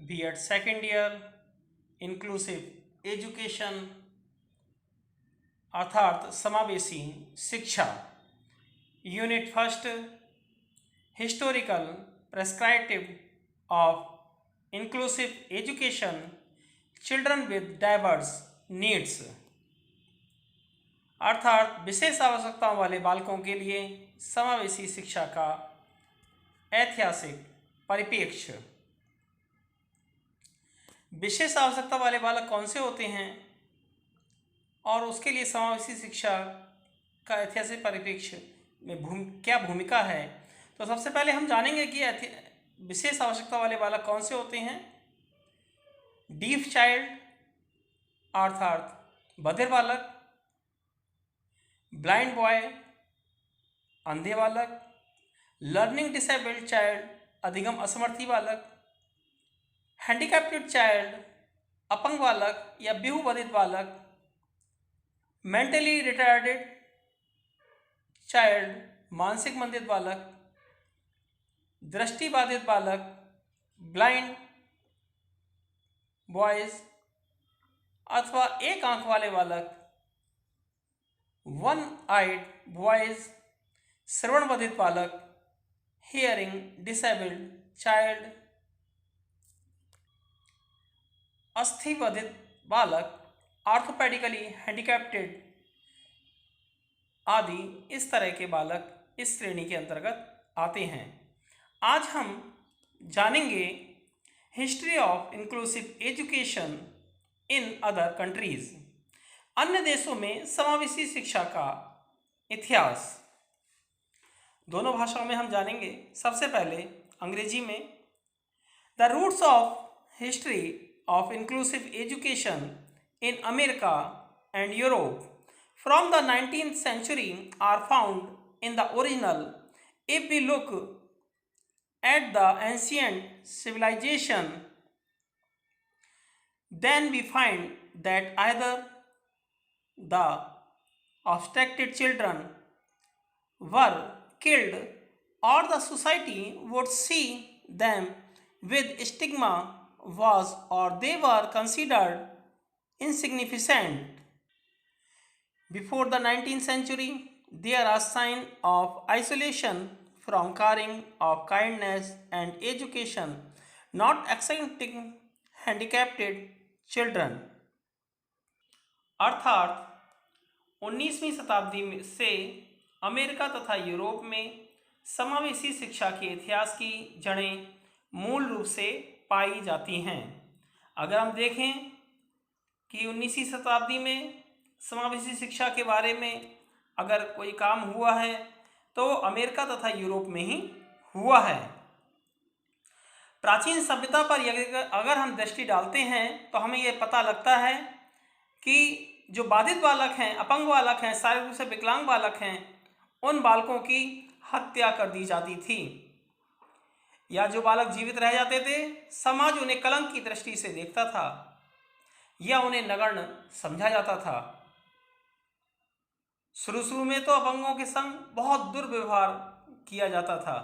B.Ed second year inclusive education अर्थात समावेशी शिक्षा, unit first historical prescriptive of inclusive education children with diverse needs अर्थात विशेष आवश्यकताओं वाले बालकों के लिए समावेशी शिक्षा का ऐतिहासिक परिप्रेक्ष्य। विशेष आवश्यकता वाले बालक कौन से होते हैं और उसके लिए समावेशी शिक्षा का ऐतिहासिक परिप्रेक्ष्य में क्या भूमिका है, तो सबसे पहले हम जानेंगे कि विशेष आवश्यकता वाले बालक कौन से होते हैं। डीफ चाइल्ड अर्थात बधिर बालक, ब्लाइंड बॉय अंधे बालक, लर्निंग डिसेबल्ड चाइल्ड अधिगम असमर्थी बालक, हैंडीकैप्टेड चाइल्ड अपंग बालक या बहुबाधित बालक, मेंटली रिटार्डेड चाइल्ड मानसिक मंदित बालक, दृष्टिबाधित बालक ब्लाइंड बॉयज अथवा एक आंख वाले बालक वन आइड बॉयज, श्रवण बाधित बालक हियरिंग डिसेबल्ड चाइल्ड, अस्थि बाधित बालक ऑर्थोपेडिकली हैंडीकैप्टेड आदि इस तरह के बालक इस श्रेणी के अंतर्गत आते हैं। आज हम जानेंगे history of inclusive education in other countries, अन्य देशों में समावेशी शिक्षा का इतिहास। दोनों भाषाओं में हम जानेंगे। सबसे पहले अंग्रेजी में। The roots of history of inclusive education in America and Europe from the 19th century are found in the original. If we look at the ancient civilization, then we find that either the abstracted children were killed or the society would see them with stigma was or they were considered insignificant. Before the 19th century, there are signs of isolation from caring of kindness and education, not accepting handicapped children. अर्थात 19वीं शताब्दी से America तथा Europe में समावेशी शिक्षा के इतिहास की जड़ें मूल रूप से पाई जाती हैं। अगर हम देखें कि 19वीं शताब्दी में समावेशी शिक्षा के बारे में अगर कोई काम हुआ है तो अमेरिका तथा यूरोप में ही हुआ है। प्राचीन सभ्यता पर अगर हम दृष्टि डालते हैं तो हमें यह पता लगता है कि जो बाधित बालक हैं, अपंग बालक हैं, शारीरिक रूप से विकलांग बालक हैं, उन बालकों की हत्या कर दी जाती थी, या जो बालक जीवित रह जाते थे समाज उन्हें कलंक की दृष्टि से देखता था या उन्हें नगण्य समझा जाता था। शुरू में तो अपंगों के संग बहुत दुर्व्यवहार किया जाता था,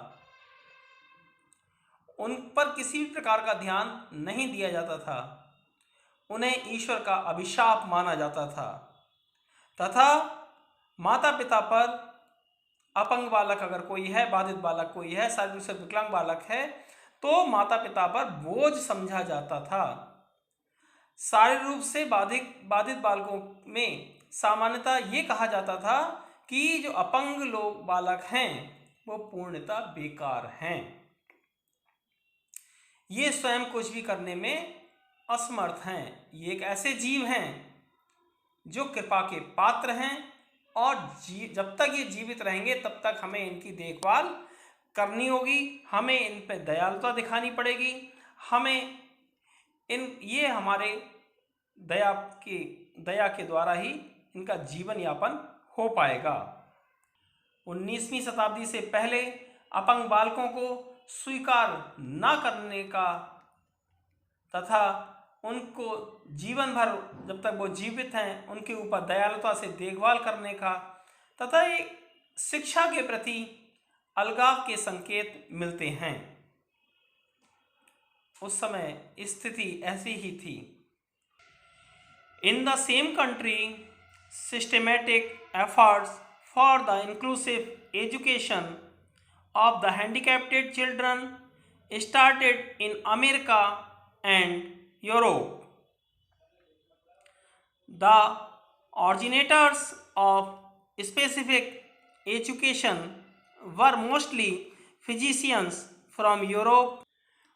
उन पर किसी भी प्रकार का ध्यान नहीं दिया जाता था, उन्हें ईश्वर का अभिशाप माना जाता था तथा माता पिता पर अपंग बालक अगर कोई है, बाधित बालक कोई है, शारीरिक रूप से विकलांग बालक है तो माता पिता पर बोझ समझा जाता था। शारीरिक रूप से बाधित बालकों में सामान्यतः ये कहा जाता था कि जो अपंग लोग बालक हैं वो पूर्णतः बेकार हैं, ये स्वयं कुछ भी करने में असमर्थ हैं, ये एक ऐसे जीव हैं जो कृपा के पात्र हैं और जब तक ये जीवित रहेंगे तब तक हमें इनकी देखभाल करनी होगी, हमें इन पर दयालुता दिखानी पड़ेगी, हमें ये हमारे दया के द्वारा ही इनका जीवन यापन हो पाएगा। 19वीं शताब्दी से पहले अपंग बालकों को स्वीकार न करने का तथा उनको जीवन भर जब तक वो जीवित हैं उनके ऊपर दयालुता से देखभाल करने का तथा एक शिक्षा के प्रति अलगाव के संकेत मिलते हैं। उस समय स्थिति ऐसी ही थी। In the same country systematic efforts for the inclusive education of the handicapped children started in America and Europe. The originators of specific education were mostly physicians from Europe,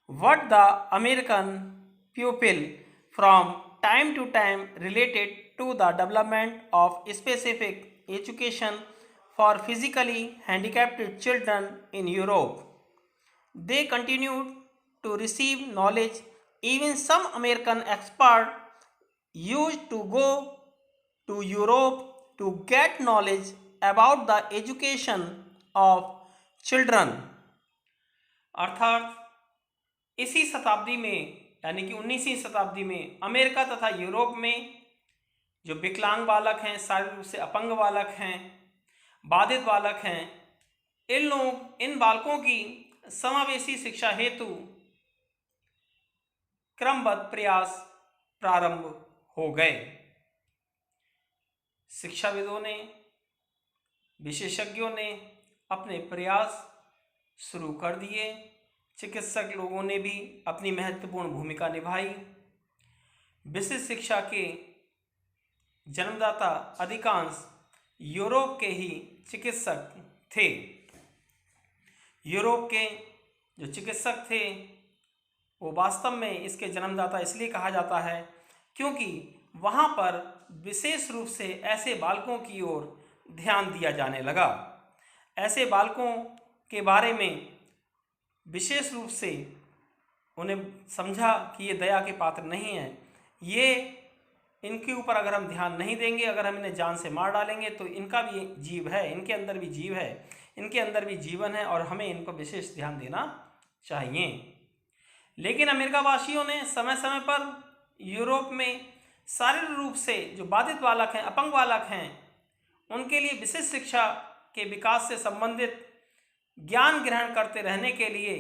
what the American pupil from time to time related to the development of specific education for physically handicapped children in Europe. They continued to receive knowledge. Even some American experts used to go to Europe to get knowledge about the education of children. अर्थात इसी शताब्दी में यानी कि 19वीं शताब्दी में America तथा यूरोप में जो विकलांग बालक हैं, शारीरिक रूप से अपंग बालक हैं, बाधित बालक हैं, इन बालकों की समावेशी शिक्षा हेतु क्रमबद्ध प्रयास प्रारंभ हो गए। शिक्षाविदों ने, विशेषज्ञों ने अपने प्रयास शुरू कर दिए। चिकित्सक लोगों ने भी अपनी महत्वपूर्ण भूमिका निभाई। विशिष्ट शिक्षा के जन्मदाता अधिकांश यूरोप के ही चिकित्सक थे। यूरोप के जो चिकित्सक थे वो वास्तव में इसके जन्मदाता इसलिए कहा जाता है क्योंकि वहाँ पर विशेष रूप से ऐसे बालकों की ओर ध्यान दिया जाने लगा। ऐसे बालकों के बारे में विशेष रूप से उन्हें समझा कि ये दया के पात्र नहीं हैं, ये इनके ऊपर अगर हम ध्यान नहीं देंगे, अगर हम इन्हें जान से मार डालेंगे तो इनका भी जीव है, इनके अंदर भी जीव है, इनके अंदर भी जीवन है और हमें इनको विशेष ध्यान देना चाहिए। लेकिन अमेरिका वासियों ने समय समय पर यूरोप में शारीरिक रूप से जो बाधित बालक हैं, अपंग बालक हैं, उनके लिए विशेष शिक्षा के विकास से संबंधित ज्ञान ग्रहण करते रहने के लिए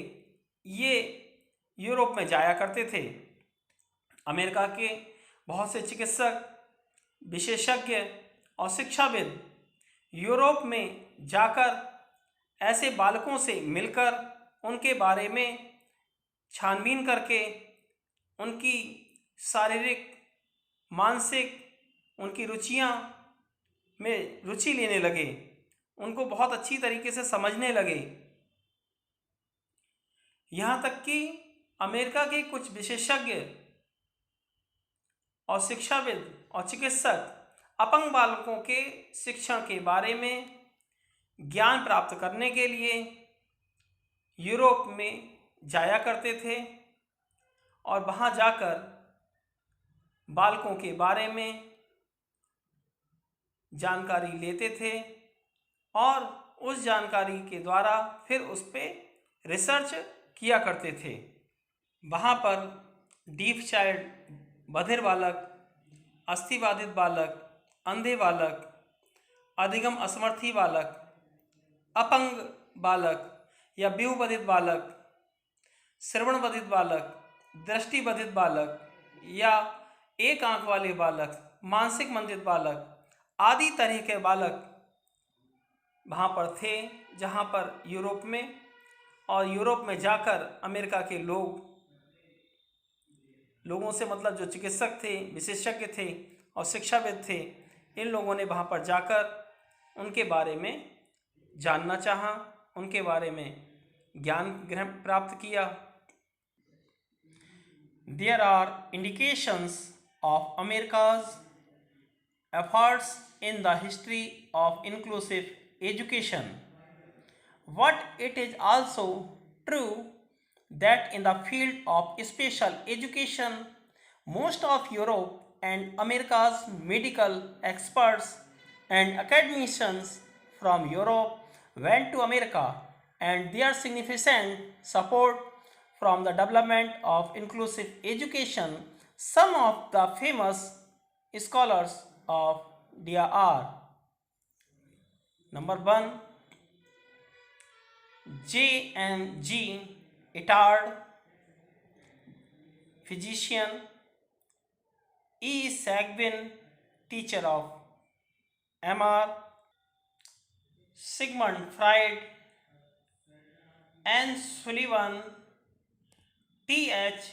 ये यूरोप में जाया करते थे। अमेरिका के बहुत से चिकित्सक, विशेषज्ञ और शिक्षाविद यूरोप में जाकर ऐसे बालकों से मिलकर उनके बारे में छानबीन करके उनकी शारीरिक, मानसिक, उनकी रुचियां में रुचि लेने लगे, उनको बहुत अच्छी तरीके से समझने लगे। यहाँ तक कि अमेरिका के कुछ विशेषज्ञ और शिक्षाविद और चिकित्सक अपंग बालकों के शिक्षण के बारे में ज्ञान प्राप्त करने के लिए यूरोप में जाया करते थे और वहाँ जाकर बालकों के बारे में जानकारी लेते थे और उस जानकारी के द्वारा फिर उस पर रिसर्च किया करते थे। वहाँ पर डीफ चाइल्ड, बधिर बालक, अस्थिबाधित बालक, अंधे बालक, अधिगम असमर्थी बालक, अपंग बालक या ब्यूबधित बालक, श्रवणबधित बालक, दृष्टिबधित बालक या एक आंख वाले बालक, मानसिक मंदित बालक आदि तरह के बालक वहाँ पर थे, जहाँ पर यूरोप में और यूरोप में जाकर अमेरिका के लोगों से मतलब जो चिकित्सक थे, विशेषज्ञ थे और शिक्षाविद थे, इन लोगों ने वहाँ पर जाकर उनके बारे में जानना चाहा, उनके बारे में ज्ञान ग्रहण प्राप्त किया। There are indications of America's efforts in the history of inclusive education. But it is also true that in the field of special education, most of Europe and America's medical experts and academicians from Europe went to America, and their significant support from the development of inclusive education. Some of the famous scholars of India are: number 1, J. N. G. Itard, physician, E. Sagvin, teacher of MR, Sigmund Freud, N. Sullivan, T.H.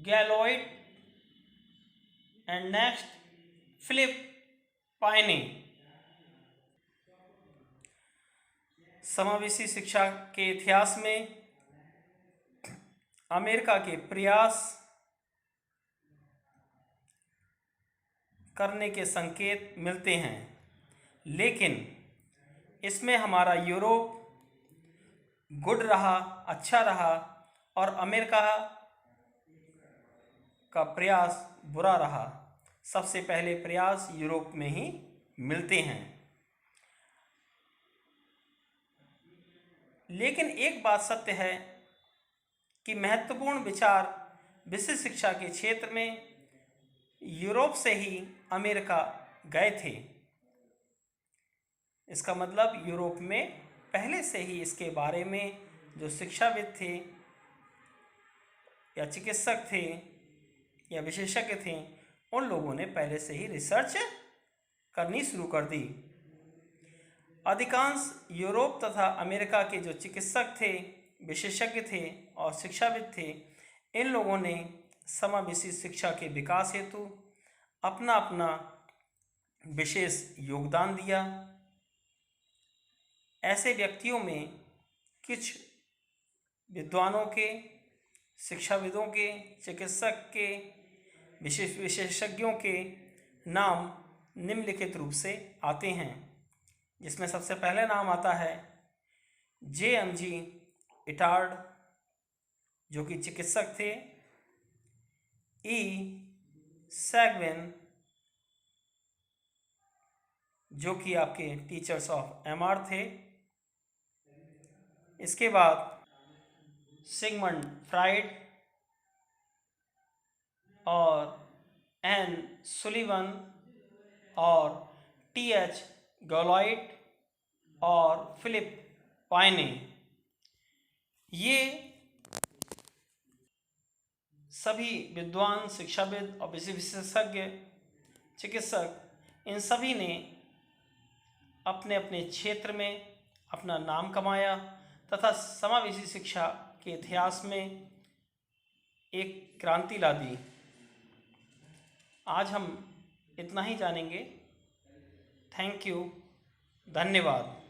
Galois, and next Philip Paine। समावेशी शिक्षा के इतिहास में America के प्रयास करने के संकेत मिलते हैं, लेकिन इसमें हमारा यूरोप गुड रहा, अच्छा रहा, और अमेरिका का प्रयास बुरा रहा। सबसे पहले प्रयास यूरोप में ही मिलते हैं। लेकिन एक बात सत्य है कि महत्वपूर्ण विचार विशिष्ट शिक्षा के क्षेत्र में यूरोप से ही अमेरिका गए थे। इसका मतलब यूरोप में पहले से ही इसके बारे में जो शिक्षाविद थे या चिकित्सक थे या विशेषज्ञ थे, उन लोगों ने पहले से ही रिसर्च करनी शुरू कर दी। अधिकांश यूरोप तथा अमेरिका के जो चिकित्सक थे, विशेषज्ञ थे और शिक्षाविद थे, इन लोगों ने समावेशी शिक्षा के विकास हेतु अपना अपना विशेष योगदान दिया। ऐसे व्यक्तियों में कुछ विद्वानों के, शिक्षाविदों के, चिकित्सक के, विशेषज्ञों के नाम निम्नलिखित रूप से आते हैं, जिसमें सबसे पहले नाम आता है JMG इटार्ड, जो कि चिकित्सक थे। E. सैगविन, जो कि आपके टीचर्स ऑफ MR थे। इसके बाद सिगमंड फ्राइड और N. सुलिवन और T.H. गैलोइट और फिलिप पाइने, ये सभी विद्वान, शिक्षाविद और विशेषज्ञ चिकित्सक, इन सभी ने अपने अपने क्षेत्र में अपना नाम कमाया तथा समावेशी शिक्षा के इतिहास में एक क्रांति ला दी। आज हम इतना ही जानेंगे। थैंक यू, धन्यवाद।